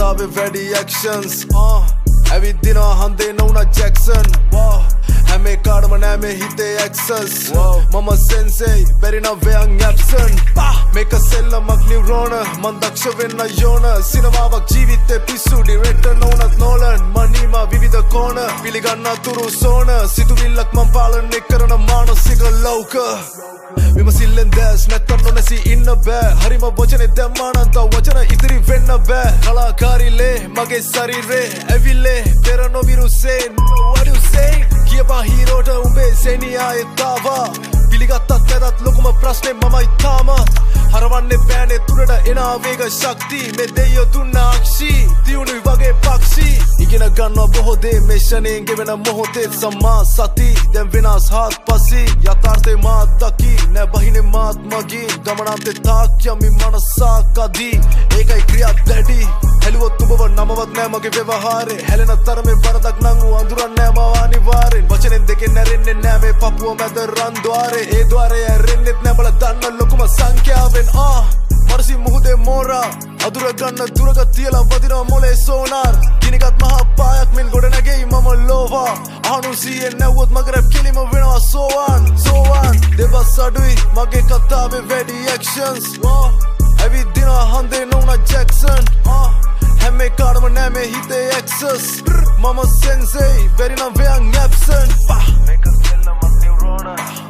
කතාවේ වැඩි actions ඇවිද්දිනවා හන්දේ නොවුන Jackson හැම එකාටම නෑ මේ හිතේ access මම sensei බැරි නම් වෙයන් absent මේක සෙල්ලමක් නිව්රෝන මන් දක්ෂ වෙන්න යෝන සිනමාවක් ජීවිතේ පිස්සු ඩිරෙක්ටර් නොවුනත් නෝලන් මනීමා විවිධ කෝණ පිළිගන්න අතුරු සෝන සිතුවිල්ලක් මන් පාලනය කරන මානසික ලෞක විමසිල්ලෙන් දැස් නැත්තම් නොනැසී ඉන්න බෑ හරිම වචනේ දැම්මානම් තව වචන ඉදිරි වෙන්න බෑ කලාකාරිලේ මගේ ශරීරේ ඇවිල්ලේ පෙර නොවිරුසේ what you say කියපා හීරෝට උඹේ සෙනියායේ තාවා පිළිගත්තත් නැතත් ලොකුම ප්‍රශ්නේ මමයි තාමත් හරවන්නේ බෑනේ තුරට එන ආවේග ශක්තිය මේ දෙයියෝ දුන්න අක්ෂී දියුණුයි වගේ පක්ෂී ඉගෙන ගන්නවා බොහෝ දේ මේ ෂණයෙන් ගෙවෙන මොහොතේ සම්මා සති දැන් වෙනස් හත්පසී යථාර්ථේ මාත් දකි නෑ බහිනේ මාත් මගින් ගමනාන්තේ තාක් යමි මනසක් අදී ඒකයි ක්‍රියාත් දැඩි හැලුවොත් උඹව නමවත් නෑ මගේ ව්‍යවහාරේ හැලෙන තරමේ වරදක් නම් ඌ අඳුරන්නේ නෑ මව අනිවාර්යෙන් වචනෙන් දෙකෙන් නැරෙන්නේ නෑ මේ පපුව මැද රන් ద్వාරේ ඒ ద్వාරය ඇරෙන්නෙත් නෑ බල දන්න ලොකුම සංඛ්‍යාවෙන් මරසි මුහුදේ මෝරා අදුර ගන්න දුරක තියලා වදිනවා මොලේ සෝනාර් ගිනිගත් මහා පායක් මෙන් ගොඩ නැගෙයි මම ලෝවා අහනු සීයෙන් නැව්වොත් මගේ රැප් කෙලිම වෙනවා සෝවාන් දෙබස් අඩුයි මගේ කතාවේ වැඩි actions ඇවිද්දිනවා හන්දේ නොවුන Jackson හැම එකාටම නෑ මේ හිතේ access මම sensei බැරි නම් වෙයන් absent මේක සෙල්ලමක් නිව්රෝන